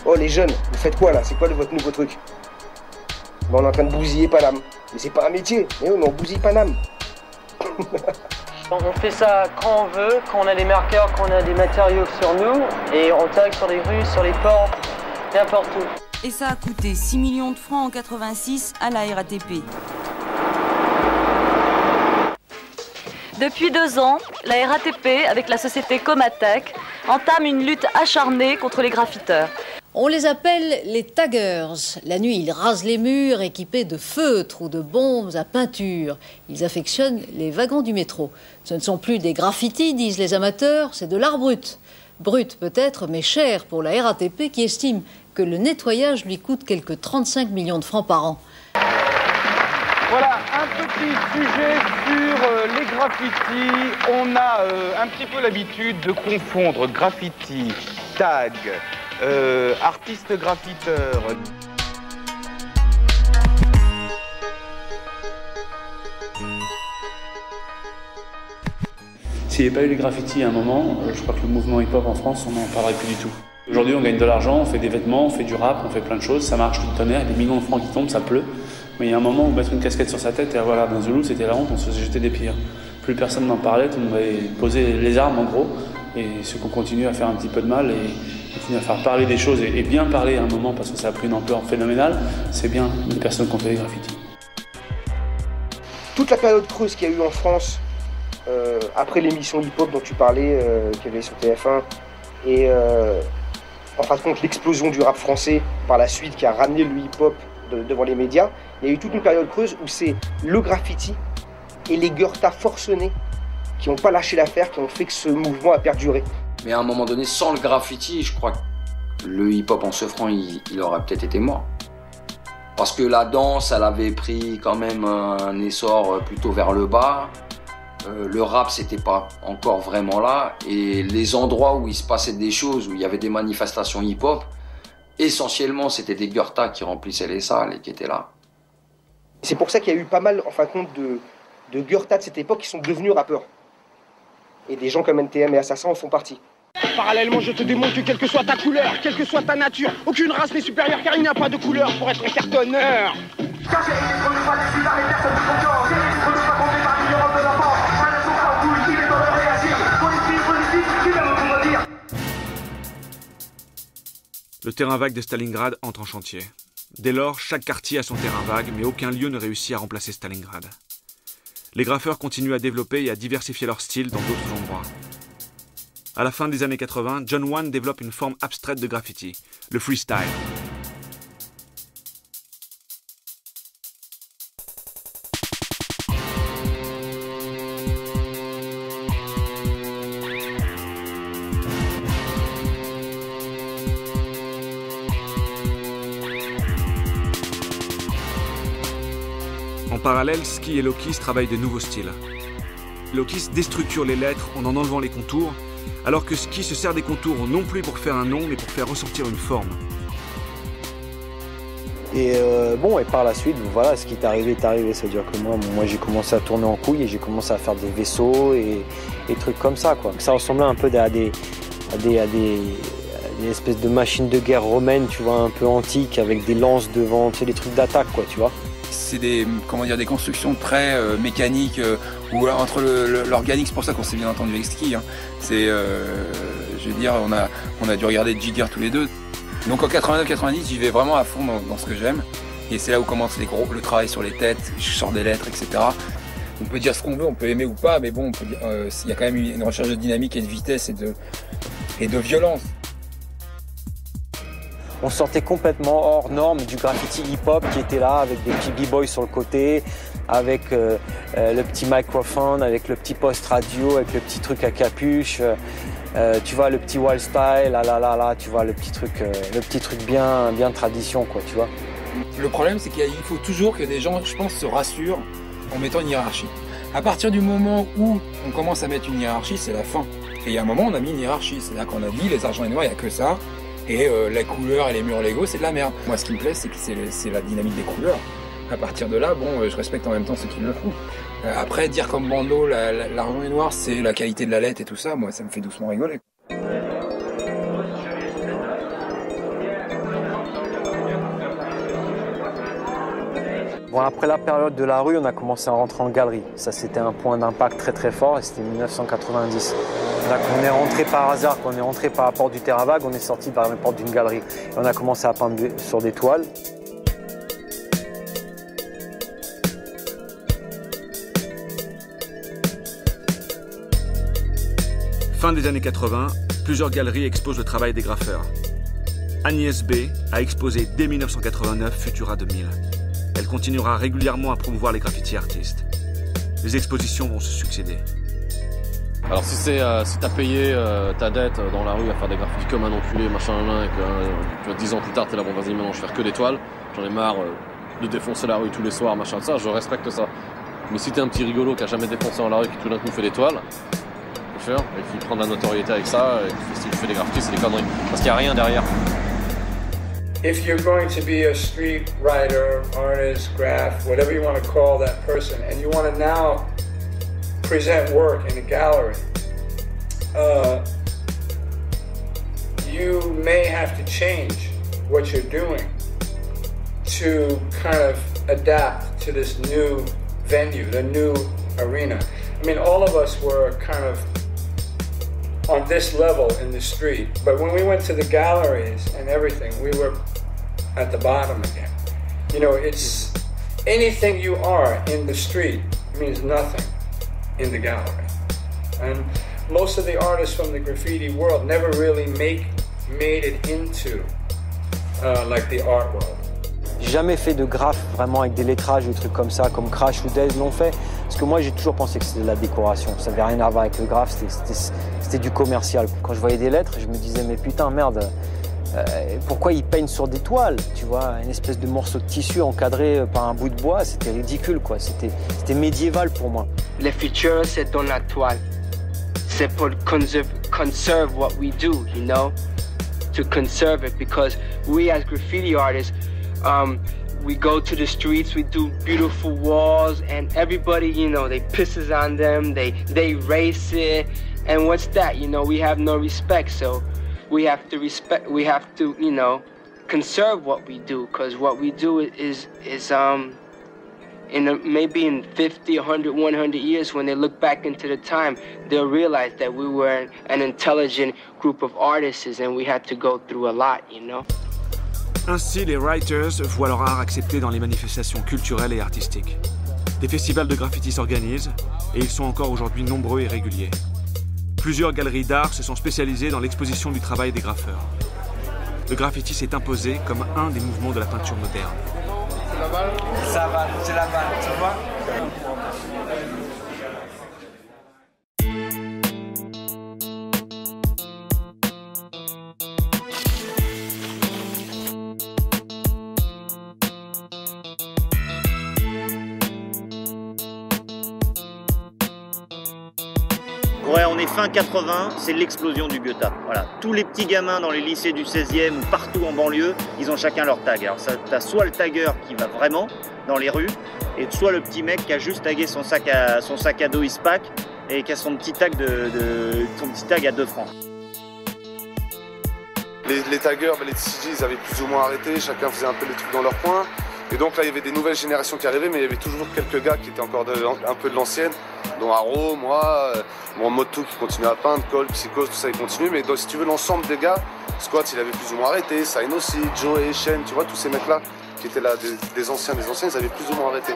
Oh les jeunes, vous faites quoi là? C'est quoi votre nouveau truc? Ben, on est en train de bousiller Paname. Mais c'est pas un métier. Mais oui, mais on bousille Paname. On fait ça quand on veut, quand on a des marqueurs, quand on a des matériaux sur nous, et on tag sur les rues, sur les portes, n'importe où. Et ça a coûté 6 millions de francs en 86 à la RATP. Depuis 2 ans, la RATP, avec la société Comatec, entame une lutte acharnée contre les graffiteurs. On les appelle les taggers. La nuit, ils rasent les murs équipés de feutres ou de bombes à peinture. Ils affectionnent les wagons du métro. Ce ne sont plus des graffitis, disent les amateurs, c'est de l'art brut. Brut peut-être, mais cher pour la RATP qui estime que le nettoyage lui coûte quelques 35 millions de francs par an. Voilà, un petit sujet sur les graffitis. On a un petit peu l'habitude de confondre graffiti, tag, artiste graffiteur. S'il n'y avait pas eu les graffitis à un moment, je crois que le mouvement hip-hop en France, on n'en parlerait plus du tout. Aujourd'hui, on gagne de l'argent, on fait des vêtements, on fait du rap, on fait plein de choses, ça marche tout le tonnerre, des millions de francs qui tombent, ça pleut. Mais il y a un moment où mettre une casquette sur sa tête et avoir l'air d'un Zoulou, c'était la honte, on se faisait jeter des pierres. Plus personne n'en parlait, tout le monde avait posé les armes en gros. Et ceux qui ont continué à faire un petit peu de mal et continuer à faire parler des choses et bien parler à un moment parce que ça a pris une ampleur phénoménale, c'est bien les personnes qui ont fait des graffitis. Toute la période creuse qu'il y a eu en France, après l'émission hip-hop dont tu parlais, qu'il y avait sur TF1, et en fin de compte l'explosion du rap français par la suite qui a ramené le hip-hop devant les médias, il y a eu toute une période creuse où c'est le graffiti et les Goethe forcenés qui n'ont pas lâché l'affaire, qui ont fait que ce mouvement a perduré. Mais à un moment donné, sans le graffiti, je crois que le hip-hop en se franc, il aurait peut-être été mort. Parce que la danse, elle avait pris quand même un essor plutôt vers le bas. Le rap, c'était pas encore vraiment là. Et les endroits où il se passait des choses, où il y avait des manifestations hip-hop, essentiellement, c'était des Goethe qui remplissaient les salles et qui étaient là. C'est pour ça qu'il y a eu pas mal, en fin de compte, de Goethe de cette époque qui sont devenus rappeurs. Et des gens comme NTM et Assassin en font partie. Parallèlement, je te démontre que quelle que soit ta couleur, quelle que soit ta nature, aucune race n'est supérieure car il n'y a pas de couleur pour être un cartonneur. Le terrain vague de Stalingrad entre en chantier. Dès lors, chaque quartier a son terrain vague, mais aucun lieu ne réussit à remplacer Stalingrad. Les graffeurs continuent à développer et à diversifier leur style dans d'autres endroits. À la fin des années 80, John One développe une forme abstraite de graffiti, le freestyle. En parallèle, Ski et Lokis travaillent de nouveaux styles. Lokis déstructure les lettres en enlevant les contours, alors que Ski se sert des contours non plus pour faire un nom, mais pour faire ressortir une forme. Et et par la suite, voilà, ce qui est arrivé. C'est-à-dire que moi j'ai commencé à tourner en couille et j'ai commencé à faire des vaisseaux et trucs comme ça, quoi. Ça ressemblait un peu à des espèces de machines de guerre romaines, tu vois, un peu antiques, avec des lances devant, tu sais, des trucs d'attaque, quoi, tu vois. C'est des constructions très mécaniques ou entre l'organique, c'est pour ça qu'on s'est bien entendu avec Ski. Hein. C'est, je veux dire, on a dû regarder Jigger tous les deux. Donc en 89-90, j'y vais vraiment à fond dans ce que j'aime. Et c'est là où commence le travail sur les têtes, je sors des lettres, etc. On peut dire ce qu'on veut, on peut aimer ou pas, mais bon, il y a quand même une recherche de dynamique et de vitesse et de violence. On sortait complètement hors norme du graffiti hip-hop qui était là, avec des petits b-boys sur le côté, avec le petit microphone, avec le petit poste radio, avec le petit truc à capuche, tu vois, le petit wild style, là, tu vois, le petit truc bien tradition, quoi, tu vois. Le problème, c'est qu'il faut toujours que des gens, je pense, se rassurent en mettant une hiérarchie. À partir du moment où on commence à mettre une hiérarchie, c'est la fin. Et il y a un moment, on a mis une hiérarchie, c'est-à-dire qu'on a dit les argents et noirs, il n'y a que ça. Et la couleur et les murs Lego, c'est de la merde. Moi, ce qui me plaît, c'est que c'est la dynamique des couleurs. À partir de là, je respecte en même temps ceux qui le font. Après, dire comme Bando, l'argent et noir, c'est la qualité de la lettre et tout ça, moi, ça me fait doucement rigoler. Bon, après la période de la rue, on a commencé à rentrer en galerie. Ça, c'était un point d'impact très très fort et c'était 1990. Là, quand on est rentré par hasard, quand on est rentré par la porte du terrain vague, on est sorti par la porte d'une galerie. Et on a commencé à peindre sur des toiles. Fin des années 80, plusieurs galeries exposent le travail des graffeurs. Agnès B a exposé dès 1989 Futura 2000. Elle continuera régulièrement à promouvoir les graffiti artistes. Les expositions vont se succéder. Alors si t'as payé ta dette dans la rue à faire des graffitis comme un enculé, machin, et que tu vois, 10 ans plus tard t'es là, bon vas-y maintenant je vais faire que des toiles, j'en ai marre de défoncer la rue tous les soirs, machin, ça, je respecte ça. Mais si t'es un petit rigolo qui a jamais dépensé dans la rue et qui tout d'un coup fait des toiles, et qui prend de la notoriété avec ça, et qui fait des graffitis, c'est des conneries. Parce qu'il n'y a rien derrière. If you're going to be a street writer, artist, graph, whatever you want to call that person, and you want to now present work in a gallery, you may have to change what you're doing to kind of adapt to this new venue, the new arena. I mean, all of us were kind of on this level in the street, but when we went to the galleries and everything, we were at the bottom again. You know, it's anything you are in the street means nothing in the gallery. And most of the artists from the graffiti world never really made it into like the art world. J'ai jamais fait de graphe vraiment avec des lettrages ou des trucs comme ça, comme Crash ou Dez l'ont fait. Parce que moi, j'ai toujours pensé que c'était de la décoration. Ça n'avait rien à voir avec le graphe, c'était du commercial. Quand je voyais des lettres, je me disais, mais putain, merde, pourquoi ils peignent sur des toiles, tu vois, une espèce de morceau de tissu encadré par un bout de bois, c'était ridicule, quoi. C'était médiéval pour moi. Le futur, c'est dans la toile. C'est pour conserve what we do, you know? To conserve it, because we as graffiti artists, we go to the streets, we do beautiful walls, and everybody, you know, they pisses on them, they race it, and what's that? You know, we have no respect, so we have to, you know, conserve what we do, because what we do is maybe in 50, 100, 100 years, when they look back into the time, they'll realize that we were an intelligent group of artists and we had to go through a lot, you know. Ainsi, les writers voient leur art accepté dans les manifestations culturelles et artistiques. Des festivals de graffiti s'organisent et ils sont encore aujourd'hui nombreux et réguliers. Plusieurs galeries d'art se sont spécialisées dans l'exposition du travail des graffeurs. Le graffiti s'est imposé comme un des mouvements de la peinture moderne. C'est la balle ? Ça va, c'est la balle, tu vois ? Ouais, on est fin 80, c'est l'explosion du Goethe. Voilà, tous les petits gamins dans les lycées du 16e ou partout en banlieue, ils ont chacun leur tag. Alors t'as soit le tagueur qui va vraiment dans les rues, et soit le petit mec qui a juste tagué son sac à dos Ispac et qui a son petit tag à 2 francs. Les taggeurs, les TCG, ils avaient plus ou moins arrêté, chacun faisait un peu les trucs dans leur coin. Et donc là, il y avait des nouvelles générations qui arrivaient, mais il y avait toujours quelques gars qui étaient encore un peu de l'ancienne, dont Haro, moi, Motu qui continuait à peindre, Cole, Psychos, tout ça, ils continuaient. Mais donc, si tu veux, l'ensemble des gars, Squat, il avait plus ou moins arrêté, Sain aussi, Joe et Shen, tu vois, tous ces mecs-là qui étaient là, des anciens, ils avaient plus ou moins arrêté.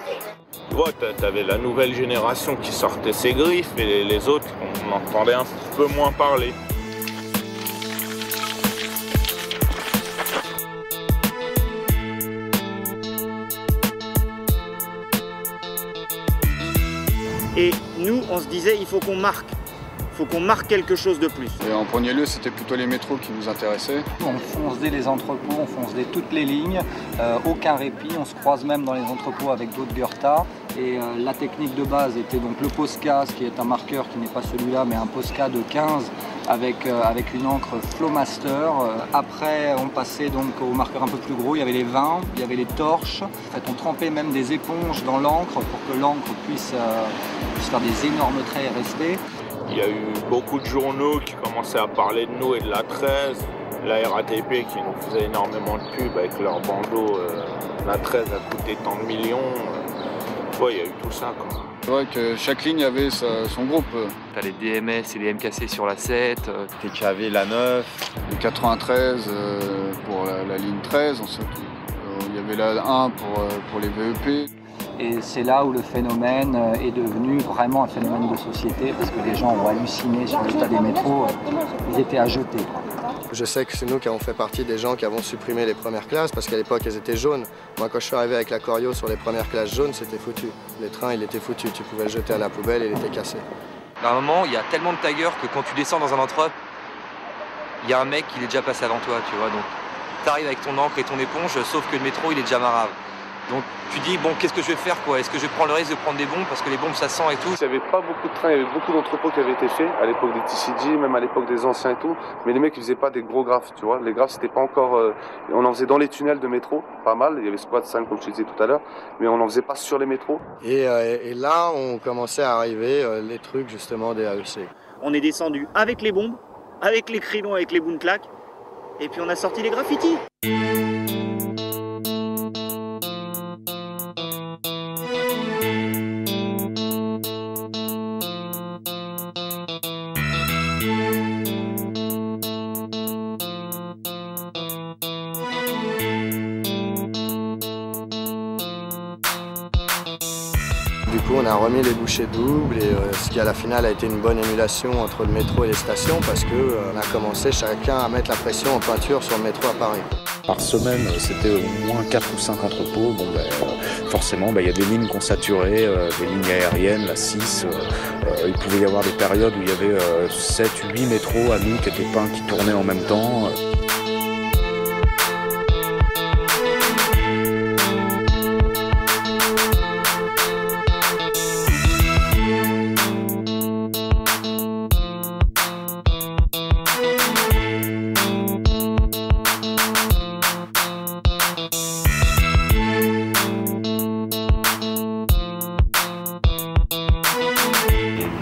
Tu vois, t'avais la nouvelle génération qui sortait ses griffes et les autres, on entendait un peu moins parler. Et nous, on se disait, il faut qu'on marque. Il faut qu'on marque quelque chose de plus. Et en premier lieu, c'était plutôt les métros qui nous intéressaient. On fonçait les entrepôts, on fonçait toutes les lignes, aucun répit. On se croise même dans les entrepôts avec d'autres Goethe. Et la technique de base était donc le Posca, qui est un marqueur qui n'est pas celui-là, mais un Posca de 15 avec une encre Flowmaster. Après, on passait donc au marqueur un peu plus gros. Il y avait les vins, il y avait les torches. En fait, on trempait même des éponges dans l'encre pour que l'encre puisse faire des énormes traits et rester. Il y a eu beaucoup de journaux qui commençaient à parler de nous et de la 13. la RATP qui nous faisait énormément de pub avec leur bandeau, la 13 a coûté tant de millions. Ouais, il y a eu tout ça, quoi. C'est vrai que chaque ligne avait son groupe. T'as les DMS et les MKC sur la 7. TKV, la 9. Le 93 pour la ligne 13. Ensuite, il y avait la 1 pour les VEP. Et c'est là où le phénomène est devenu vraiment un phénomène de société, parce que les gens ont halluciné sur l'état des métros, ils étaient à jeter. Je sais que c'est nous qui avons fait partie des gens qui avons supprimé les premières classes, parce qu'à l'époque elles étaient jaunes. Moi quand je suis arrivé avec la Corio sur les premières classes jaunes, c'était foutu. Les trains, il était foutu, tu pouvais le jeter à la poubelle et il était cassé. À un moment, il y a tellement de taggers que quand tu descends dans un entre-up, il y a un mec qui est déjà passé avant toi, tu vois. Donc t'arrives avec ton encre et ton éponge, sauf que le métro il est déjà marave. Donc tu dis, bon, qu'est-ce que je vais faire, quoi? Est-ce que je vais prendre le risque de prendre des bombes parce que les bombes ça sent et tout? Il n'y avait pas beaucoup de trains, il y avait beaucoup d'entrepôts qui avaient été faits à l'époque des TCG, même à l'époque des anciens et tout. Mais les mecs ils faisaient pas des gros graphes, tu vois. Les graphes c'était pas encore. On en faisait dans les tunnels de métro, pas mal. Il y avait Squad 5 comme je te disais tout à l'heure, mais on en faisait pas sur les métros. Et là on commençait à arriver les trucs justement des AEC. On est descendu avec les bombes, avec les crayons, avec les boom-claques, et puis on a sorti les graffitis. Du coup, on a remis les bouchées doubles et ce qui à la finale a été une bonne émulation entre le métro et les stations parce qu'on a commencé chacun à mettre la pression en peinture sur le métro à Paris. Par semaine, c'était au moins 4 ou 5 entrepôts. Bon, forcément, il y a des lignes qu'on saturait, des lignes aériennes, la 6. Il pouvait y avoir des périodes où il y avait 7, 8 métros à nous qui étaient peints, qui tournaient en même temps.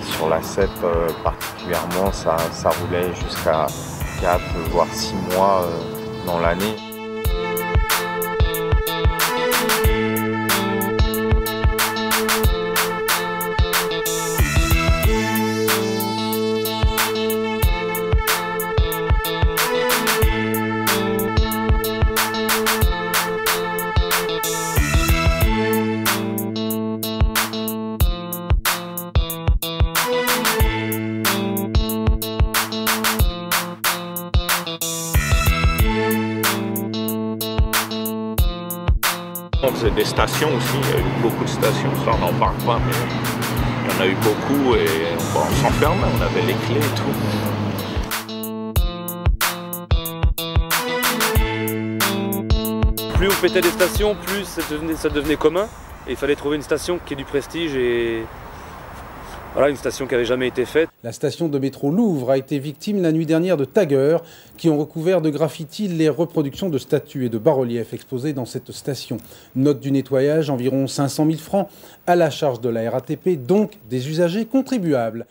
Sur la 7 particulièrement, ça roulait jusqu'à 4 voire 6 mois dans l'année. On faisait des stations aussi, il y a eu beaucoup de stations, ça on n'en parle pas, mais il y en a eu beaucoup et on s'enfermait, on avait les clés et tout. Plus on pétait des stations, plus ça devenait commun et il fallait trouver une station qui ait du prestige et voilà, une station qui n'avait jamais été faite. La station de métro Louvre a été victime la nuit dernière de taggers qui ont recouvert de graffiti les reproductions de statues et de bas-reliefs exposés dans cette station. Note du nettoyage, environ 500 000 francs à la charge de la RATP, donc des usagers contribuables.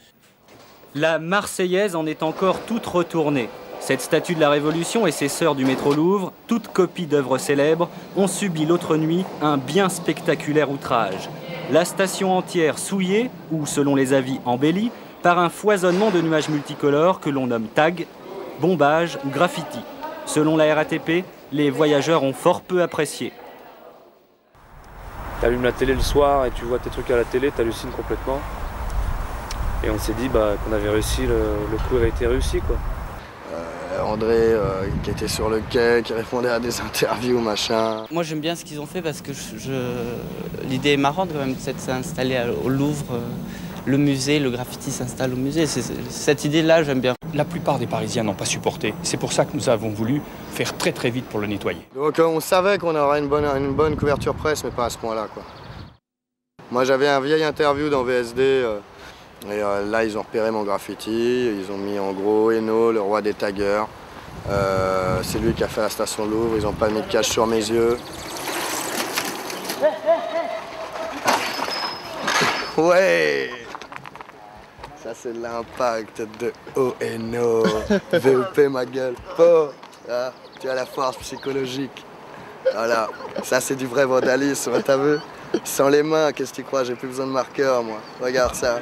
La Marseillaise en est encore toute retournée. Cette statue de la Révolution et ses sœurs du métro Louvre, toutes copies d'œuvres célèbres, ont subi l'autre nuit un bien spectaculaire outrage. La station entière souillée, ou selon les avis embellie, par un foisonnement de nuages multicolores que l'on nomme tag, bombage ou graffiti. Selon la RATP, les voyageurs ont fort peu apprécié. Tu allumes la télé le soir et tu vois tes trucs à la télé, tu hallucines complètement. Et on s'est dit qu'on avait réussi, le coup avait été réussi, quoi. André qui était sur le quai, qui répondait à des interviews, machin. Moi j'aime bien ce qu'ils ont fait parce que l'idée est marrante quand même de s'installer au Louvre. Le musée, le graffiti s'installe au musée. Cette idée-là, j'aime bien. La plupart des Parisiens n'ont pas supporté. C'est pour ça que nous avons voulu faire très très vite pour le nettoyer. Donc on savait qu'on aurait une bonne couverture presse, mais pas à ce point-là, quoi. Moi j'avais un vieil interview dans VSD. Et là, ils ont repéré mon graffiti, ils ont mis en gros Eno, le roi des taggers. C'est lui qui a fait la station Louvre, ils n'ont pas mis de cache sur mes yeux. Ouais! Ça, c'est l'impact de Eno. VEP, ma gueule. Oh. Ah, tu as la force psychologique. Voilà, ça c'est du vrai vandalisme, t'as vu? Sans les mains, qu'est-ce que tu crois? J'ai plus besoin de marqueur, moi. Regarde ça.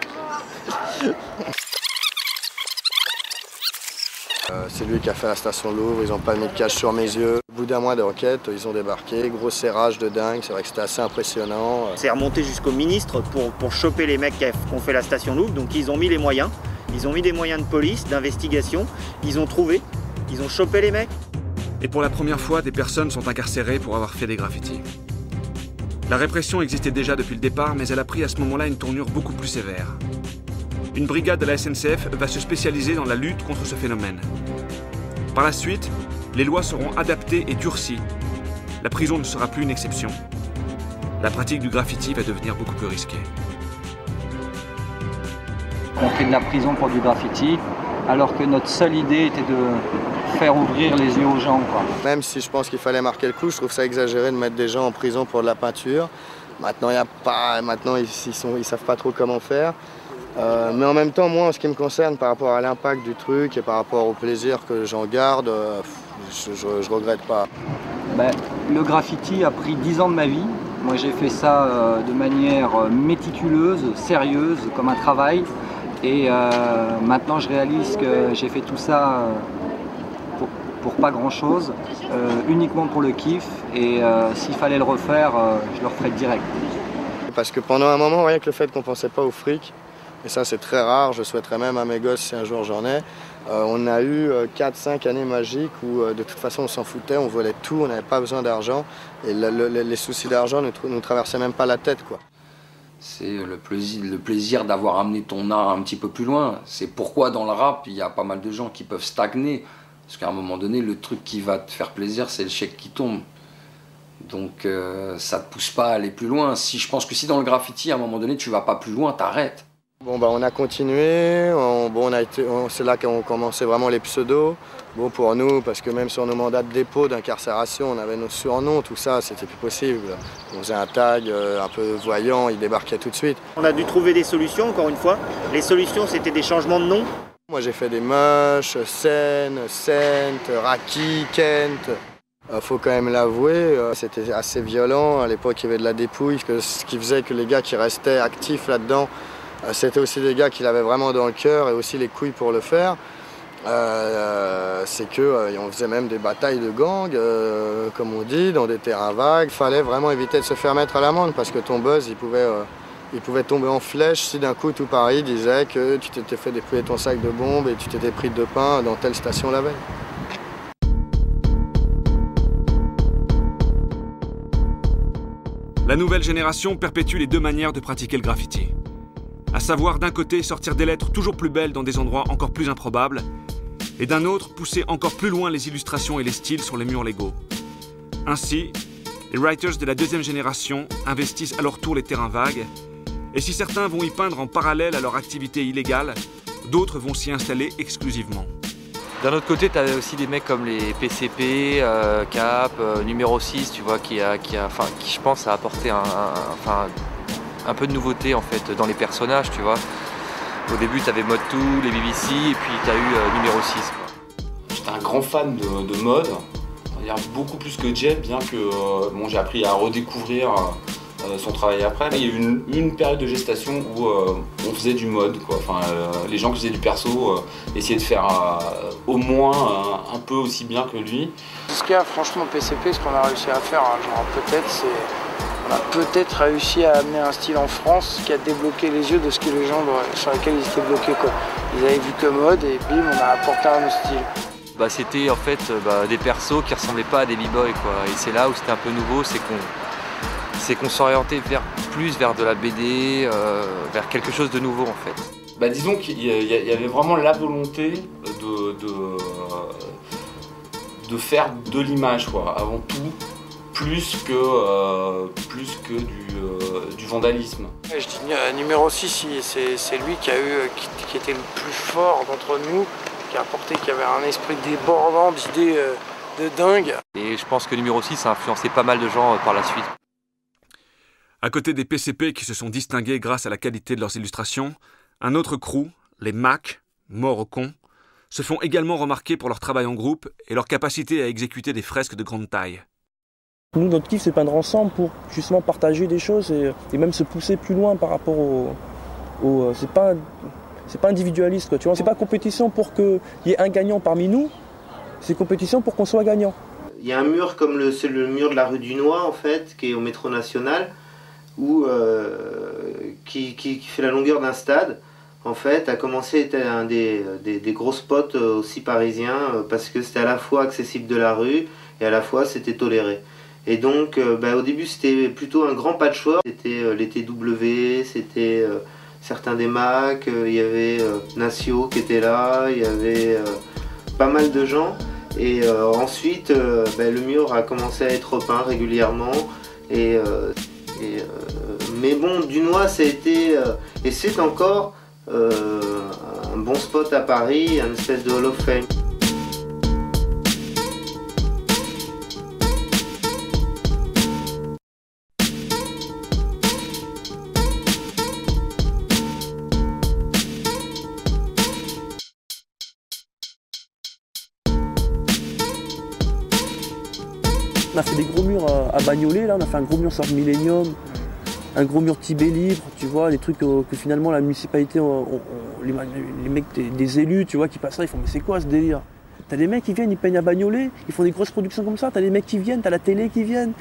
C'est lui qui a fait la station Louvre, ils ont pas mis de cache sur mes yeux. Au bout d'un mois d'enquête, ils ont débarqué, gros serrage de dingue, c'est vrai que c'était assez impressionnant. C'est remonté jusqu'au ministre pour choper les mecs qui ont fait la station Louvre, donc ils ont mis les moyens. Ils ont mis des moyens de police, d'investigation, ils ont trouvé, ils ont chopé les mecs. Et pour la première fois, des personnes sont incarcérées pour avoir fait des graffitis. La répression existait déjà depuis le départ, mais elle a pris à ce moment-là une tournure beaucoup plus sévère. Une brigade de la SNCF va se spécialiser dans la lutte contre ce phénomène. Par la suite, les lois seront adaptées et durcies. La prison ne sera plus une exception. La pratique du graffiti va devenir beaucoup plus risquée. On fait de la prison pour du graffiti, alors que notre seule idée était de faire ouvrir les yeux aux gens, quoi. Même si je pense qu'il fallait marquer le coup, je trouve ça exagéré de mettre des gens en prison pour de la peinture. Maintenant, ils savent pas trop comment faire. Mais en même temps, moi, en ce qui me concerne, par rapport à l'impact du truc et par rapport au plaisir que j'en garde, je regrette pas. Le graffiti a pris 10 ans de ma vie. Moi, j'ai fait ça de manière méticuleuse, sérieuse, comme un travail. Et maintenant, je réalise que j'ai fait tout ça pour pas grand-chose, uniquement pour le kiff. Et s'il fallait le refaire, je le referais direct. Parce que pendant un moment, rien que le fait qu'on pensait pas au fric, et ça c'est très rare, je souhaiterais même à mes gosses si un jour j'en ai, on a eu 4-5 années magiques où de toute façon on s'en foutait, on volait tout, on n'avait pas besoin d'argent, et les soucis d'argent ne nous traversaient même pas la tête, quoi. C'est le plaisir d'avoir amené ton art un petit peu plus loin. C'est pourquoi dans le rap, il y a pas mal de gens qui peuvent stagner. Parce qu'à un moment donné, le truc qui va te faire plaisir, c'est le chèque qui tombe. Donc ça ne te pousse pas à aller plus loin. Je pense que si dans le graffiti, à un moment donné, tu vas pas plus loin, t'arrêtes. Bon, on a continué, c'est là qu'ont commencé vraiment les pseudos. Bon, pour nous, parce que même sur nos mandats de dépôt, d'incarcération, on avait nos surnoms, tout ça, c'était plus possible. On faisait un tag un peu voyant, il débarquait tout de suite. On a dû trouver des solutions, encore une fois. Les solutions, c'était des changements de nom. Moi, j'ai fait des Moches, Sen, Sent, Raki, Kent. Faut quand même l'avouer, c'était assez violent. À l'époque, il y avait de la dépouille, ce qui faisait que les gars qui restaient actifs là-dedans, c'était aussi des gars qui l'avaient vraiment dans le cœur et aussi les couilles pour le faire. C'est qu'on faisait même des batailles de gangs, comme on dit, dans des terrains vagues. Il fallait vraiment éviter de se faire mettre à l'amende parce que ton buzz, il pouvait tomber en flèche si d'un coup tout Paris disait que tu t'étais fait dépouiller ton sac de bombes et tu t'étais pris de pain dans telle station la veille. La nouvelle génération perpétue les deux manières de pratiquer le graffiti. À savoir d'un côté sortir des lettres toujours plus belles dans des endroits encore plus improbables, et d'un autre pousser encore plus loin les illustrations et les styles sur les murs légaux. Ainsi, les writers de la deuxième génération investissent à leur tour les terrains vagues, et si certains vont y peindre en parallèle à leur activité illégale, d'autres vont s'y installer exclusivement. D'un autre côté, tu as aussi des mecs comme les PCP, Cap, numéro 6, tu vois, qui je pense a apporté un peu de nouveauté en fait dans les personnages, tu vois. Au début, tu avais Mode 2, les BBC, et puis tu as eu numéro 6. J'étais un grand fan de mode, beaucoup plus que Jeb, bien que j'ai appris à redécouvrir son travail après. Il y a eu une période de gestation où on faisait du mode, quoi. Enfin, les gens qui faisaient du perso essayaient de faire au moins un peu aussi bien que lui. Jusqu'à franchement PCP, ce qu'on a réussi à faire, on a peut-être réussi à amener un style en France qui a débloqué les yeux de ce que les gens sur lesquels ils étaient bloqués, quoi. Ils avaient vu que mode et bim, on a apporté un autre style. C'était en fait des persos qui ressemblaient pas à des b-boys, quoi. Et c'est là où c'était un peu nouveau, c'est qu'on s'orientait plus vers de la BD, vers quelque chose de nouveau en fait. Disons qu'il y avait vraiment la volonté de faire de l'image, quoi, avant tout, plus que du vandalisme. Je dis numéro 6, c'est lui qui était le plus fort d'entre nous, qui avait un esprit débordant d'idées de dingue. Et je pense que numéro 6 a influencé pas mal de gens par la suite. À côté des PCP qui se sont distingués grâce à la qualité de leurs illustrations, un autre crew, les Mac, morts au con, se font également remarquer pour leur travail en groupe et leur capacité à exécuter des fresques de grande taille. Nous, notre kiff, c'est peindre ensemble pour justement partager des choses et même se pousser plus loin par rapport au c'est pas individualiste, quoi, tu vois. C'est pas compétition pour qu'il y ait un gagnant parmi nous, c'est compétition pour qu'on soit gagnant. Il y a un mur comme c'est le mur de la rue du Noix, en fait, qui est au métro national, qui fait la longueur d'un stade. En fait, a commencé à être un des gros spots aussi parisiens, parce que c'était à la fois accessible de la rue et à la fois c'était toléré. Et donc, au début, c'était plutôt un grand patchwork. C'était les TW, c'était certains des Mac, il y avait Nacio qui était là, il y avait pas mal de gens. Et ensuite, le mur a commencé à être repeint régulièrement. Mais bon, Dunois, ça a été, et c'est encore un bon spot à Paris, un espèce de Hall of Fame. On a fait des gros murs à Bagnolet, là, on a fait un gros mur sur Millennium, un gros mur Tibet libre, tu vois, les trucs que finalement la municipalité, les mecs des élus, tu vois, qui passent là, ils font mais c'est quoi ce délire? T'as des mecs qui viennent, ils peignent à Bagnolet, ils font des grosses productions comme ça, t'as des mecs qui viennent, t'as la télé qui viennent,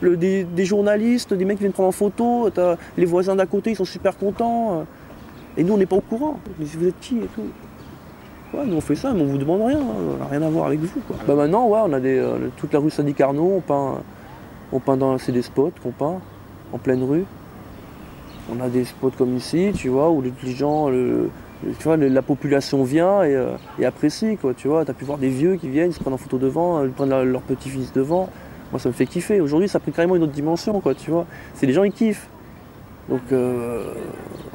des journalistes, des mecs qui viennent prendre en photo, t'as les voisins d'à côté, ils sont super contents, et nous on n'est pas au courant, mais vous êtes qui et tout? Ouais, nous on fait ça, mais on vous demande rien, on n'a rien à voir avec vous, quoi. Maintenant, ouais, on a toute la rue Sadi Carnot, on peint c'est des spots qu'on peint en pleine rue. On a des spots comme ici, tu vois, où les gens, tu vois, la population vient et apprécie, quoi, tu vois. T'as pu voir des vieux qui viennent, ils se prennent en photo devant, ils prennent leur petit-fils devant. Moi, ça me fait kiffer. Aujourd'hui, ça a pris carrément une autre dimension, quoi, tu vois. C'est les gens, ils kiffent. Donc,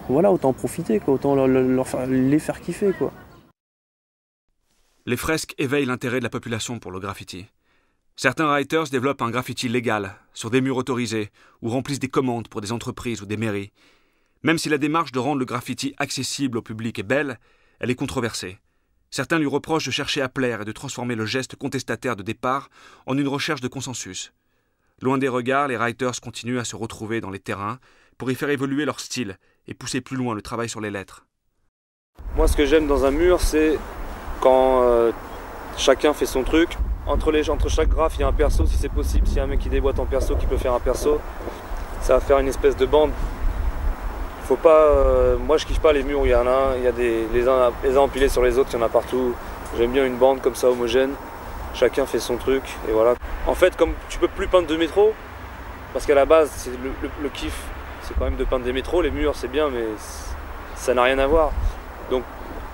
voilà, autant en profiter, quoi, autant les faire kiffer, quoi. Les fresques éveillent l'intérêt de la population pour le graffiti. Certains writers développent un graffiti légal, sur des murs autorisés, ou remplissent des commandes pour des entreprises ou des mairies. Même si la démarche de rendre le graffiti accessible au public est belle, elle est controversée. Certains lui reprochent de chercher à plaire et de transformer le geste contestataire de départ en une recherche de consensus. Loin des regards, les writers continuent à se retrouver dans les terrains pour y faire évoluer leur style et pousser plus loin le travail sur les lettres. Moi, ce que j'aime dans un mur, c'est quand chacun fait son truc. Entre chaque graphe, il y a un perso, si c'est possible. S'il y a un mec qui déboîte en perso, qui peut faire un perso, ça va faire une espèce de bande. Faut pas, moi je kiffe pas les murs où il y en a il y a les uns empilés sur les autres, il y en a partout. J'aime bien une bande comme ça, homogène. Chacun fait son truc, et voilà. En fait, comme tu peux plus peindre de métro, parce qu'à la base, c'est le kiff, c'est quand même de peindre des métros. Les murs, c'est bien, mais ça n'a rien à voir. Donc,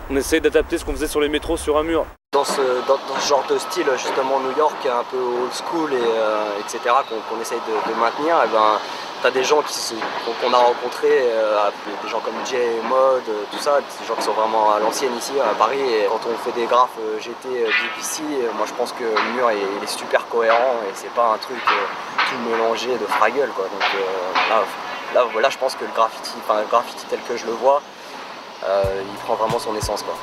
on essaye d'adapter ce qu'on faisait sur les métros sur un mur. Dans ce genre de style, justement, New York, un peu old school, etc., qu'on essaye de maintenir, et ben, t'as des gens qu'on a rencontrés, des gens comme Jay, Mode, tout ça, des gens qui sont vraiment à l'ancienne ici à Paris. Et quand on fait des graphes GT, DPC, moi je pense que le mur il est super cohérent et c'est pas un truc tout mélangé de fragueule, quoi. Donc là, je pense que le graffiti tel que je le vois, il prend vraiment son essence, quoi.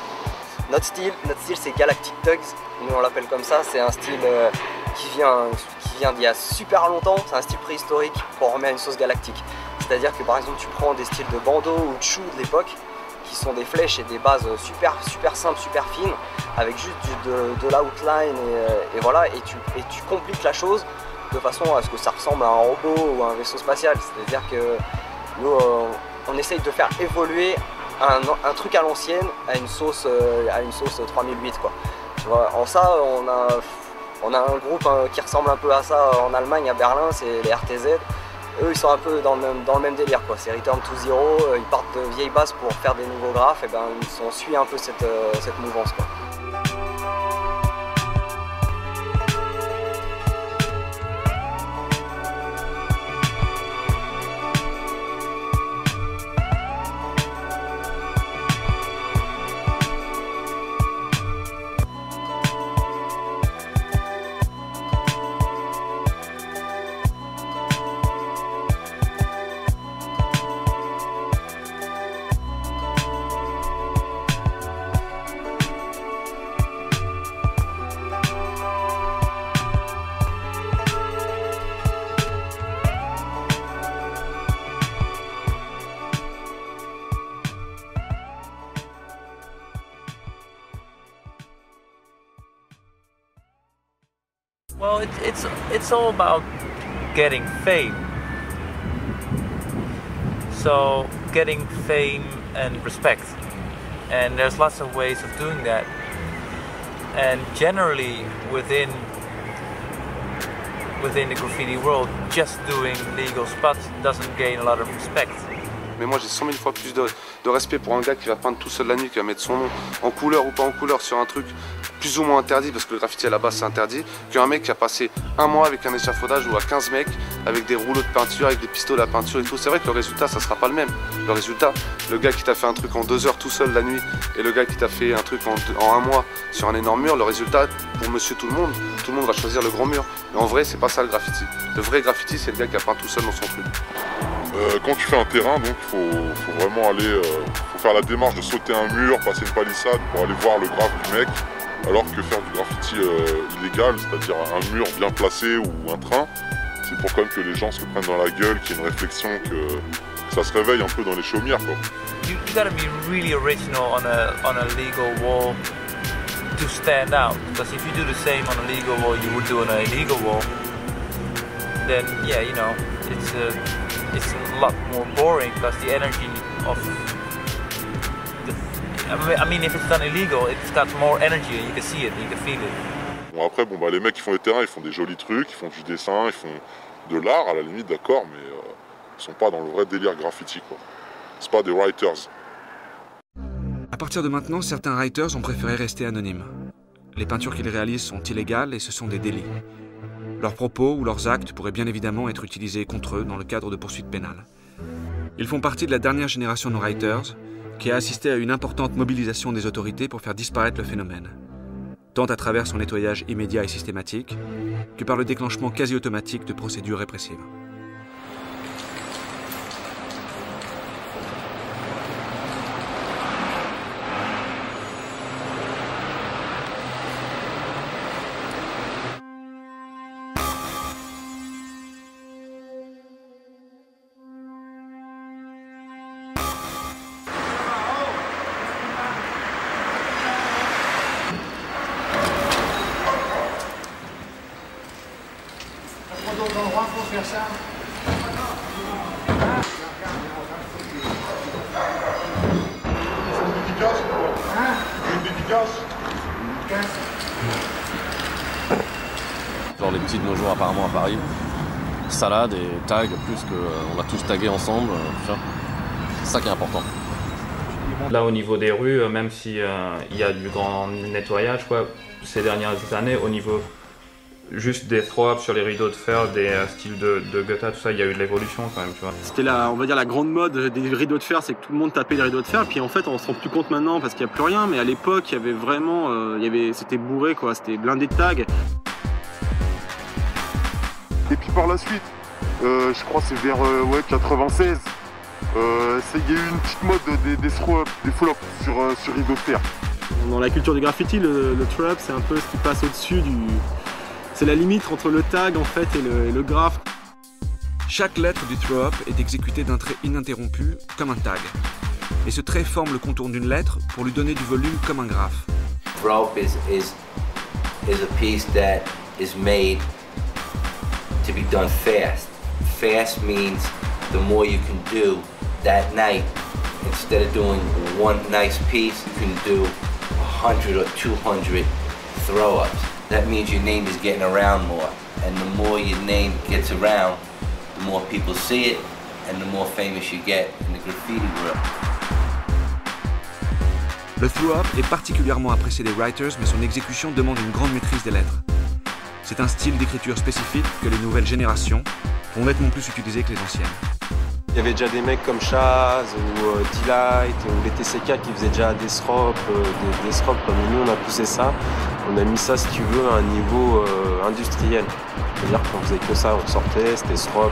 Notre style c'est Galactic Tugs, nous on l'appelle comme ça, c'est un style qui vient d'il y a super longtemps, c'est un style préhistorique qu'on remet à une sauce galactique. C'est-à-dire que par exemple tu prends des styles de bandeau ou de chou de l'époque, qui sont des flèches et des bases super simples, super fines, avec juste de l'outline et voilà, et tu compliques la chose de façon à ce que ça ressemble à un robot ou à un vaisseau spatial. C'est-à-dire que nous on essaye de faire évoluer un truc à l'ancienne à une sauce 3008, quoi. Tu vois, en ça on a un groupe qui ressemble un peu à ça en Allemagne, à Berlin, c'est les RTZ. Eux ils sont un peu dans le même délire, quoi. C'est Return to Zero, ils partent de vieilles bases pour faire des nouveaux graphes, et ben on suit un peu cette mouvance, quoi. Well, it's all about getting fame. So getting fame and respect, and there's lots of ways of doing that. And generally within the graffiti world, just doing legal spots doesn't gain a lot of respect. Mais moi j'ai 100 000 fois plus de respect pour un gars qui va peindre tout seul la nuit, qui va mettre son nom en couleur ou pas en couleur sur un truc plus ou moins interdit, parce que le graffiti à la base c'est interdit, qu'un mec qui a passé un mois avec un échafaudage ou à 15 mecs, avec des rouleaux de peinture, avec des pistolets à peinture et tout. C'est vrai que le résultat ça sera pas le même. Le résultat, le gars qui t'a fait un truc en 2 heures tout seul la nuit et le gars qui t'a fait un truc en un mois sur un énorme mur, le résultat pour monsieur tout le monde va choisir le grand mur. Mais en vrai c'est pas ça le graffiti. Le vrai graffiti c'est le gars qui a peint tout seul dans son truc. Quand tu fais un terrain, donc faut vraiment aller, faut faire la démarche de sauter un mur, passer une palissade pour aller voir le graphe du mec, alors que faire du graffiti illégal, c'est-à-dire un mur bien placé ou un train, c'est pour quand même que les gens se prennent dans la gueule, qu'il y ait une réflexion, que ça se réveille un peu dans les chaumières, quoi. You gotta be really original on a legal wall to stand out, because if you do the same on a legal wall you would do on an illegal wall, then yeah, you know, it's a lot more boring, because the energy of I mean, if it's done illegal, it's got more energy and you can see it, you can feel it. Bon après, les mecs qui font les terrains, ils font des jolis trucs, ils font du dessin, ils font de l'art à la limite, d'accord, mais ils sont pas dans le vrai délire graffiti, quoi. C'est pas des writers. À partir de maintenant, certains writers ont préféré rester anonymes. Les peintures qu'ils réalisent sont illégales et ce sont des délits. Leurs propos ou leurs actes pourraient bien évidemment être utilisés contre eux dans le cadre de poursuites pénales. Ils font partie de la dernière génération de writers qui a assisté à une importante mobilisation des autorités pour faire disparaître le phénomène, tant à travers son nettoyage immédiat et systématique, que par le déclenchement quasi automatique de procédures répressives. Genre les petits de nos jours apparemment à Paris, salade et tag, plus qu'on a tous tagué ensemble, c'est ça qui est important. Là au niveau des rues, même s'il y a du grand nettoyage quoi, ces dernières années, au niveau juste des throw-ups sur les rideaux de fer, des styles de Goethe, tout ça, il y a eu de l'évolution quand même, tu vois. C'était on va dire la grande mode des rideaux de fer, c'est que tout le monde tapait les rideaux de fer, puis en fait on se rend plus compte maintenant parce qu'il n'y a plus rien, mais à l'époque il y avait vraiment, c'était bourré quoi, c'était blindé de tags. Et puis par la suite, je crois que c'est vers 96, il y a eu une petite mode des throw-ups, des flops sur rideaux de fer. Dans la culture du graffiti, le throw-up c'est un peu ce qui passe au-dessus du... C'est la limite entre le tag en fait et le graphe. Chaque lettre du throw-up est exécutée d'un trait ininterrompu, comme un tag. Et ce trait forme le contour d'une lettre pour lui donner du volume comme un graphe. Throw-up is a piece that is made to be done fast. Fast means the more you can do that night. Instead of doing one nice piece, you can do 100 or 200 throw-ups. That means your name is getting around more, and the more your name gets around, the more people see it, and the more famous you get in the graffiti world. Le throw-up est particulièrement apprécié des writers, mais son exécution demande une grande maîtrise des lettres. C'est un style d'écriture spécifique que les nouvelles générations vont nettement plus utiliser que les anciennes. Il y avait déjà des mecs comme Chaz ou D-Light ou les TCK qui faisaient déjà des srops, comme nous on a poussé ça. On a mis ça, si tu veux, à un niveau industriel. C'est-à-dire qu'on faisait que ça, on sortait, c'était srop.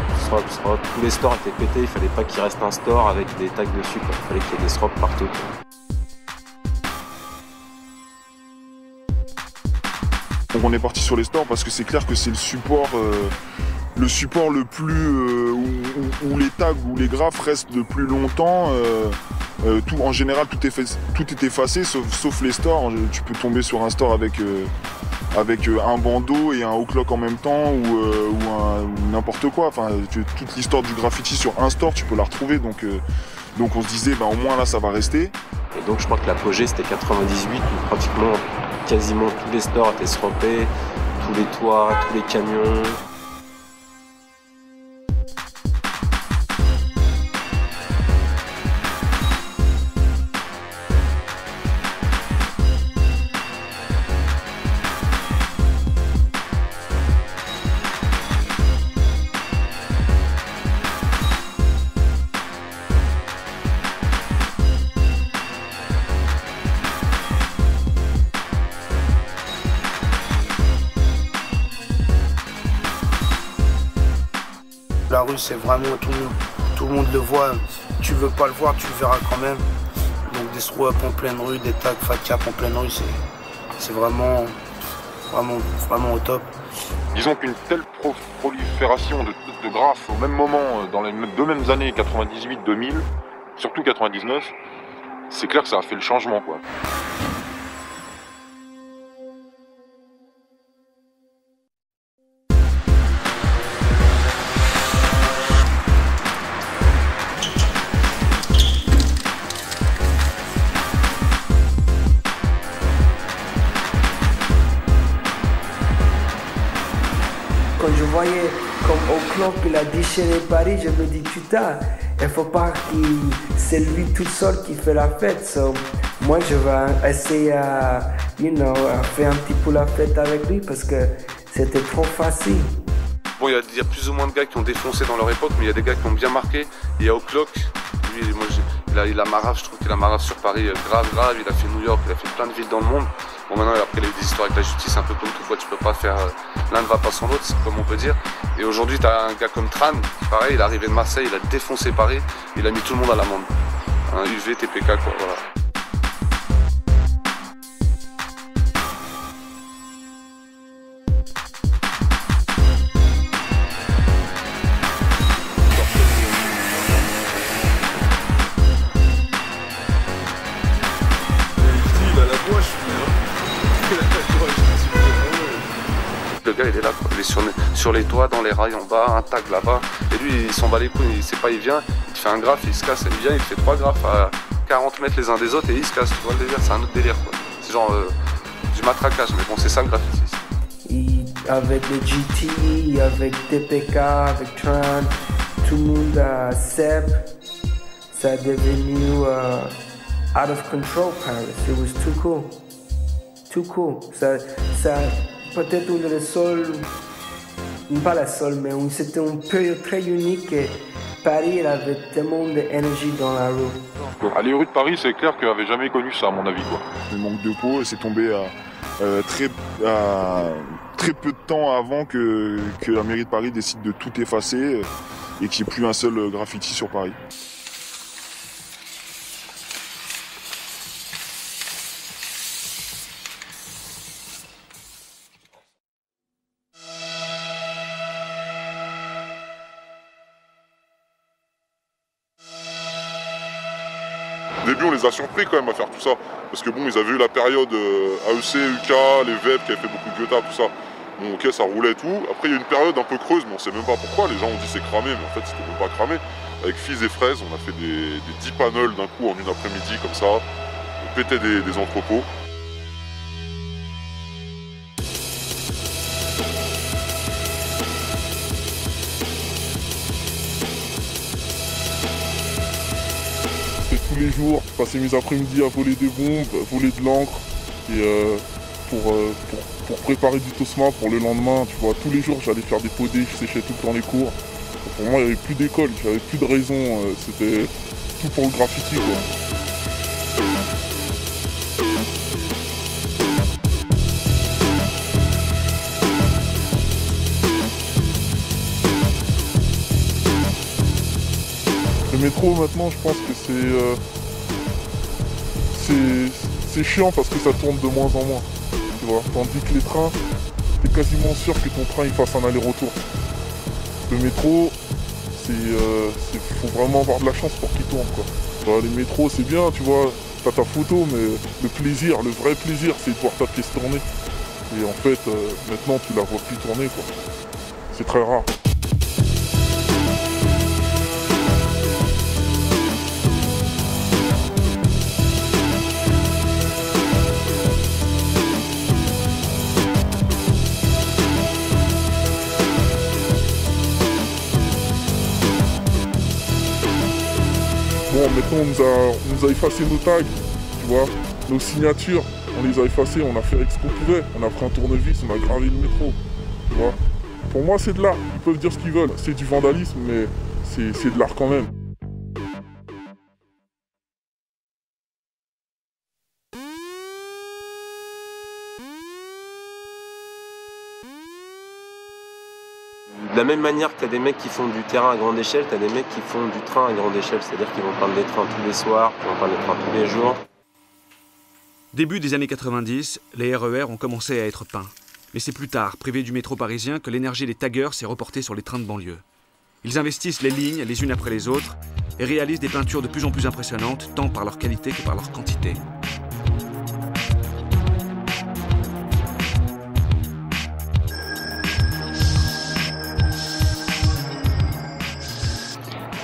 Tous les stores étaient pétés, il fallait pas qu'il reste un store avec des tags dessus, quoi. Il fallait qu'il y ait des srops partout. Donc on est parti sur les stores parce que c'est clair que c'est le support le plus où les tags ou les graphes restent le plus longtemps. En général tout est effacé sauf les stores. Tu peux tomber sur un store avec avec un bandeau et un haut clock en même temps ou n'importe quoi. Enfin, toute l'histoire du graffiti sur un store, tu peux la retrouver. Donc on se disait, au moins là, ça va rester. Et donc je crois que l'apogée c'était 98 où pratiquement quasiment tous les stores étaient sropés, tous les toits, tous les camions. La rue, c'est vraiment tout le monde le voit. Tu veux pas le voir, tu le verras quand même. Donc des throw-up en pleine rue, des tags fat cap en pleine rue, c'est vraiment au top. Disons qu'une telle prolifération de graphes au même moment, dans les deux mêmes années, 98-2000, surtout 99, c'est clair que ça a fait le changement, quoi. Quand je voyais comme O'Clock il a déchiré Paris, je me dis putain, il faut pas que c'est lui tout seul qui fait la fête. So, moi je vais essayer à faire un petit peu la fête avec lui parce que c'était trop facile. Bon, il y a plus ou moins de gars qui ont défoncé dans leur époque, mais il y a des gars qui ont bien marqué. Il y a O'Clock, lui, moi, il a marave, je trouve qu'il a marave sur Paris grave, il a fait New York, il a fait plein de villes dans le monde. Bon, maintenant, après, il y a eu des histoires avec la justice, un peu comme tout, quoi. Tu peux pas faire, l'un ne va pas sans l'autre, comme on peut dire. Et aujourd'hui, tu as un gars comme Tran, pareil, il est arrivé de Marseille, il a défoncé Paris, il a mis tout le monde à l'amende. Un UV, TPK, quoi, voilà. Le gars il est là, quoi. Il est sur les toits, dans les rails en bas, un tag là-bas. Et lui il s'en bat les couilles, il sait pas, il vient, il te fait un graphe, il se casse, il vient, il te fait 3 graphes à 40 mètres les uns des autres et il se casse, tu vois le délire, c'est un autre délire quoi. C'est genre du matraquage, mais bon c'est ça le graffiti. Avec le GT, avec TPK, avec Tran, tout le monde Seb, ça a devenu out of control Paris. It was too cool. Too cool. Ça peut-être on est le seul, pas la seule, mais c'était une période très unique et Paris il avait tellement d'énergie dans la rue. Les rues de Paris, c'est clair qu'elle n'avait jamais connu ça à mon avis, quoi. Le manque de peau, c'est tombé à très peu de temps avant que la mairie de Paris décide de tout effacer et qu'il n'y ait plus un seul graffiti sur Paris. Au début, on les a surpris quand même à faire tout ça. Parce que bon, ils avaient eu la période AEC, UK, les VEP qui avaient fait beaucoup de Goethe, tout ça. Bon, ok, ça roulait et tout. Après, il y a eu une période un peu creuse, mais on sait même pas pourquoi. Les gens ont dit c'est cramé, mais en fait, c'était même pas cramé. Avec Fizz et Fraise, on a fait des 10 panels d'un coup en une après-midi, comme ça. On pétait des entrepôts. Tous les jours, je passais mes après-midi à voler des bombes, à voler de l'encre et pour préparer du Tosma pour le lendemain, tu vois, tous les jours j'allais faire des podés, je séchais tout le temps les cours. Pour moi il n'y avait plus d'école, j'avais plus de raison, c'était tout pour le graffiti quoi. Le métro maintenant je pense que c'est chiant parce que ça tourne de moins en moins. Tu vois, tandis que les trains, t'es quasiment sûr que ton train il fasse un aller-retour. Le métro, faut vraiment avoir de la chance pour qu'il tourne quoi. Enfin, les métros c'est bien, tu vois, t'as ta photo, mais le plaisir, le vrai plaisir c'est de voir ta pièce tourner. Et en fait, maintenant, tu la vois plus tourner, quoi. C'est très rare. Bon, maintenant on nous a effacé nos tags, tu vois, nos signatures, on les a effacées, on a fait avec ce qu'on pouvait, on a pris un tournevis, on a gravé le métro, tu vois. Pour moi c'est de l'art, ils peuvent dire ce qu'ils veulent, c'est du vandalisme, mais c'est de l'art quand même. De la même manière que tu as des mecs qui font du terrain à grande échelle, tu as des mecs qui font du train à grande échelle, c'est-à-dire qu'ils vont prendre des trains tous les soirs, qu'ils vont prendre des trains tous les jours. Début des années 90, les RER ont commencé à être peints. Mais c'est plus tard, privés du métro parisien, que l'énergie des taggers s'est reportée sur les trains de banlieue. Ils investissent les lignes les unes après les autres et réalisent des peintures de plus en plus impressionnantes, tant par leur qualité que par leur quantité.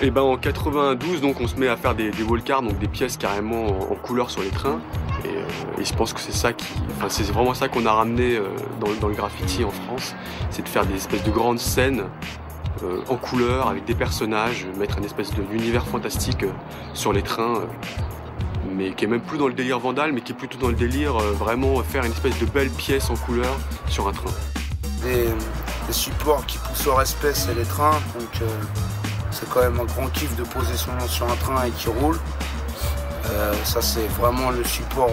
Et ben en 92, donc on se met à faire des wallcards, donc des pièces carrément en couleur sur les trains. Et je pense que c'est ça c'est vraiment ça qu'on a ramené dans le graffiti en France, c'est de faire des espèces de grandes scènes en couleur avec des personnages, mettre une espèce d'univers fantastique sur les trains, mais qui est même plus dans le délire vandale, mais qui est plutôt dans le délire vraiment faire une espèce de belle pièce en couleur sur un train. Des supports qui poussent au respect, c'est les trains, donc c'est quand même un grand kiff de poser son nom sur un train et qui roule. Ça c'est vraiment le support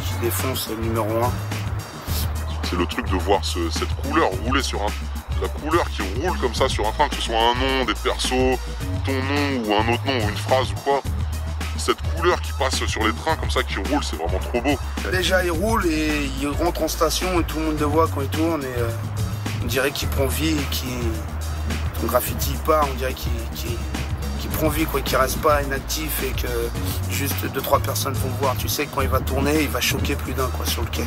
qui défonce le numéro 1. C'est le truc de voir cette couleur rouler sur la couleur qui roule comme ça sur un train, que ce soit un nom, des persos, ton nom ou un autre nom ou une phrase ou quoi. Cette couleur qui passe sur les trains comme ça, qui roule, c'est vraiment trop beau. Déjà il roule et il rentre en station et tout le monde le voit quand il tourne et on dirait qu'il prend vie et ton graffiti part, on dirait qu'il prend vie, quoi, qu'il reste pas inactif et que juste 2-3 personnes vont le voir. Tu sais que quand il va tourner, il va choquer plus d'un sur le quai.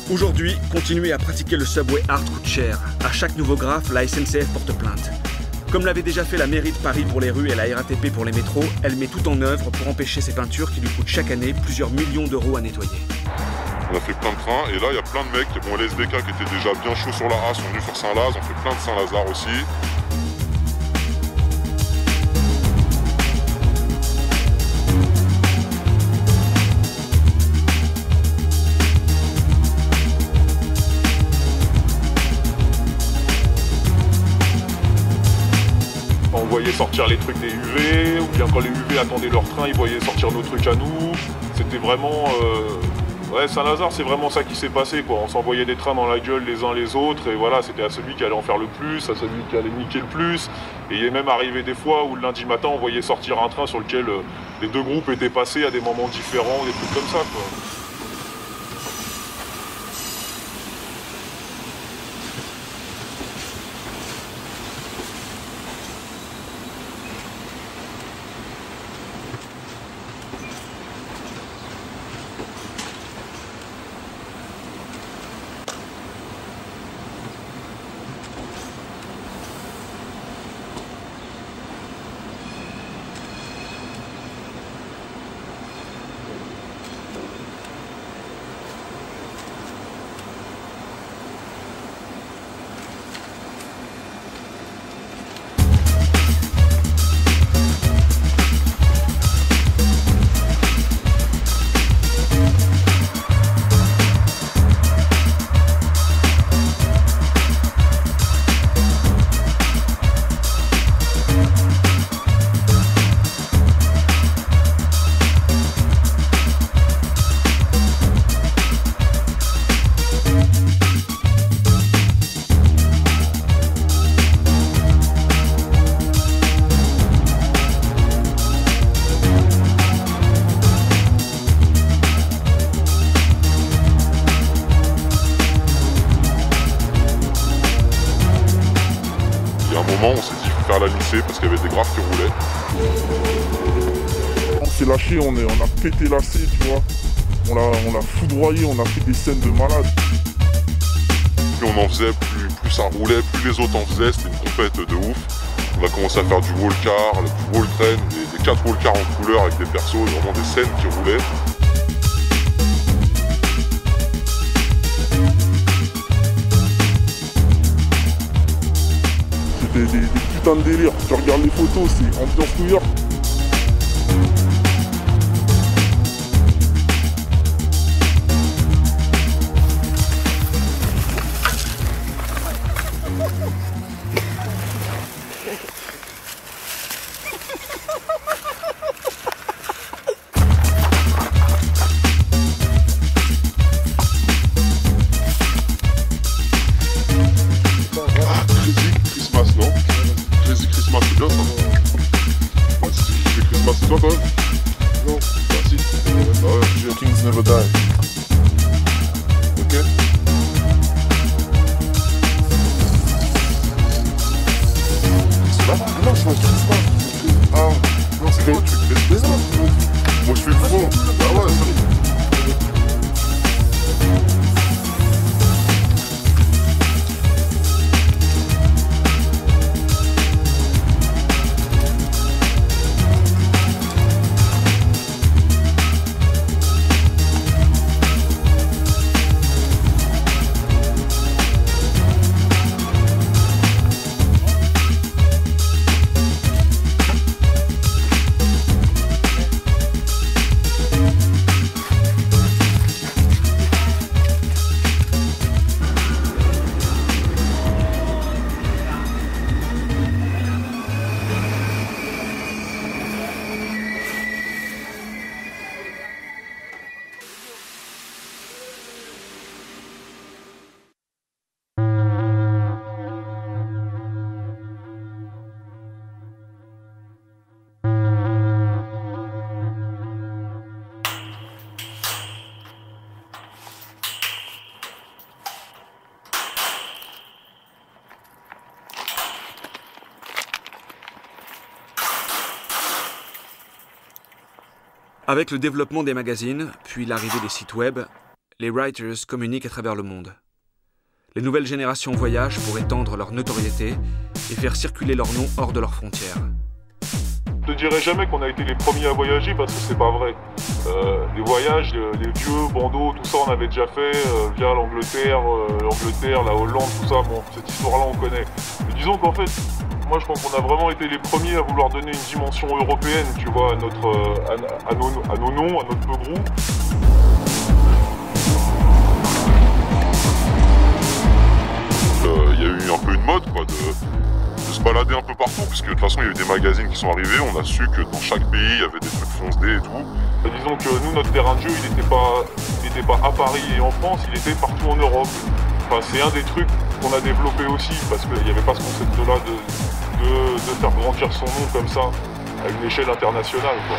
Aujourd'hui, continuer à pratiquer le subway art coûte cher. À chaque nouveau graphe, la SNCF porte plainte. Comme l'avait déjà fait la mairie de Paris pour les rues et la RATP pour les métros, elle met tout en œuvre pour empêcher ces peintures qui lui coûtent chaque année plusieurs millions d'euros à nettoyer. On a fait plein de trains et là il y a plein de mecs, bon LSBK qui était déjà bien chaud sur la race, sont venus faire Saint-Laz, on fait plein de Saint-Lazare aussi. On voyait sortir les trucs des UV, ou bien quand les UV attendaient leur train, ils voyaient sortir nos trucs à nous. C'était vraiment... Ouais, Saint-Lazare, c'est vraiment ça qui s'est passé, quoi. On s'envoyait des trains dans la gueule les uns les autres, et voilà, c'était à celui qui allait en faire le plus, à celui qui allait niquer le plus. Et il est même arrivé des fois où le lundi matin, on voyait sortir un train sur lequel les deux groupes étaient passés à des moments différents, des trucs comme ça, quoi. On s'est dit qu'il faut faire la lycée parce qu'il y avait des graphes qui roulaient. s'est lâché, on a pété lacé, tu vois. On l'a foudroyé, on a fait des scènes de malade. Plus on en faisait, plus ça roulait, plus les autres en faisaient, c'était une compète de ouf. On a commencé à faire du wall car, du wall train, des 4 wall cars en couleur avec des persos, vraiment des scènes qui roulaient. C'était des putains de délire. Tu regardes les photos, c'est ambiance New York. Kings never die. Ok? C'est là? Non, je vois Christmas. Ah, non, c'est quoi? Tu fais des autres. Moi, je fais le fond. Ah ouais, Avec le développement des magazines, puis l'arrivée des sites web, les writers communiquent à travers le monde. Les nouvelles générations voyagent pour étendre leur notoriété et faire circuler leur nom hors de leurs frontières. Je te dirais jamais qu'on a été les premiers à voyager parce que c'est pas vrai. Les voyages, les vieux bandeaux, tout ça on avait déjà fait via l'Angleterre, la Hollande, tout ça, bon cette histoire-là on connaît. Mais disons qu'en fait, moi je pense qu'on a vraiment été les premiers à vouloir donner une dimension européenne, tu vois, à nos noms, à notre peu groupe. Il y a eu un peu une mode quoi, de se balader un peu partout, parce que de toute façon il y a eu des magazines qui sont arrivés, on a su que dans chaque pays il y avait des trucs fonce-dés et tout. Disons que nous, notre terrain de jeu, il n'était pas à Paris et en France, il était partout en Europe. Enfin, c'est un des trucs qu'on a développé aussi, parce qu'il n'y avait pas ce concept-là de faire grandir son nom comme ça, à une échelle internationale, quoi.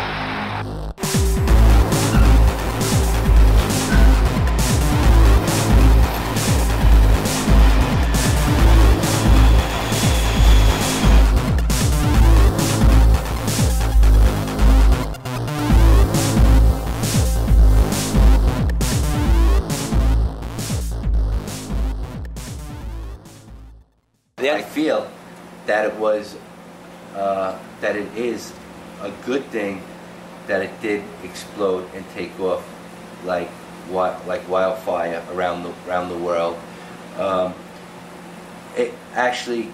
I feel that it is a good thing that it did explode and take off like wildfire around the world. It actually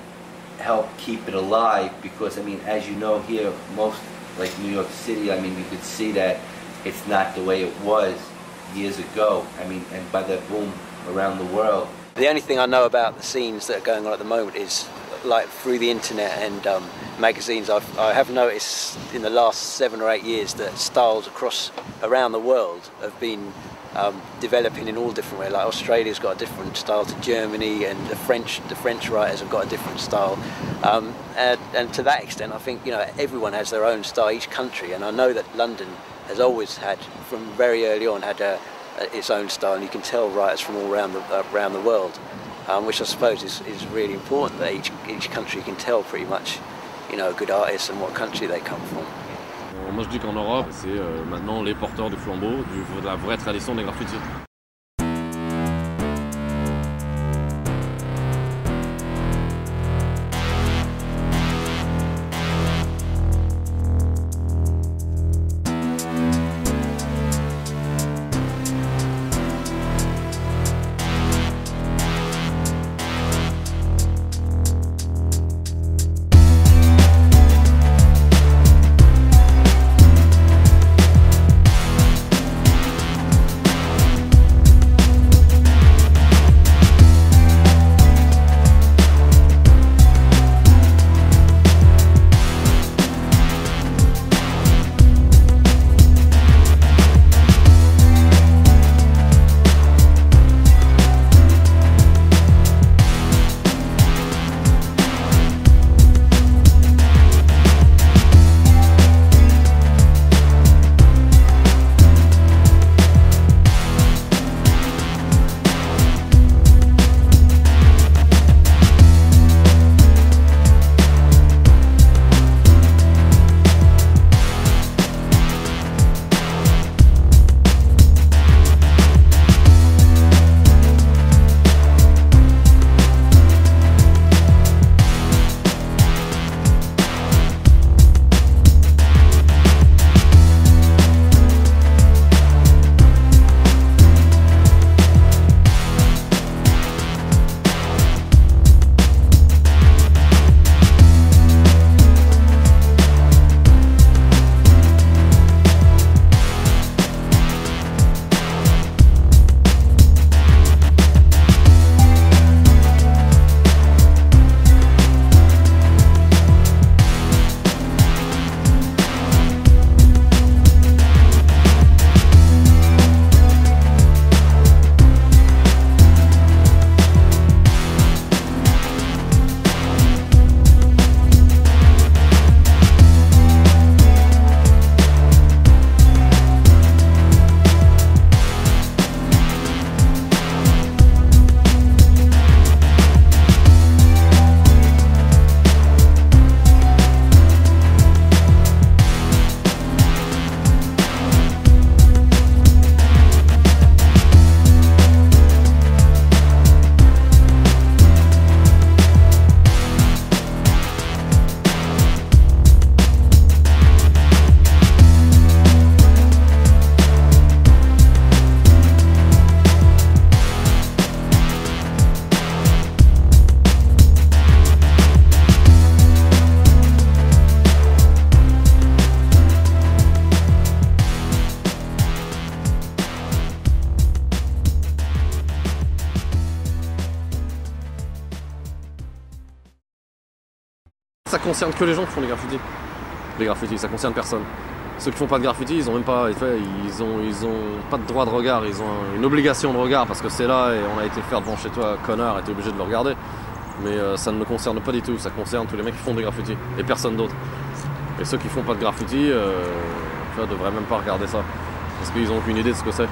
helped keep it alive because, I mean, as you know here, most like New York City, I mean, you could see that it's not the way it was years ago. I mean, and by that boom around the world. The only thing I know about the scenes that are going on at the moment is like through the internet and magazines. I have noticed in the last 7 or 8 years that styles around the world have been developing in all different ways. Like Australia's got a different style to Germany, and the French writers have got a different style. And to that extent, I think everyone has their own style, each country. And I know that London has always had, from very early on, had its own style, and you can tell writers from all around the world, which I suppose is really important, that each country can tell pretty much, a good artist and what country they come from. moi je dis qu'en Europe, c'est maintenant les porteurs du flambeau de la vraie tradition des graffitis. Ça concerne que les gens qui font des graffitis. Les graffitis, ça concerne personne. Ceux qui font pas de graffiti, ils ont même pas, ils ont pas de droit de regard, ils ont une obligation de regard parce que c'est là et on a été le faire devant chez toi, connard, et t'es obligé de le regarder. Mais ça ne me concerne pas du tout, ça concerne tous les mecs qui font des graffitis et personne d'autre. Et ceux qui font pas de graffiti, tu vois, devraient même pas regarder ça parce qu'ils ont aucune idée de ce que c'est.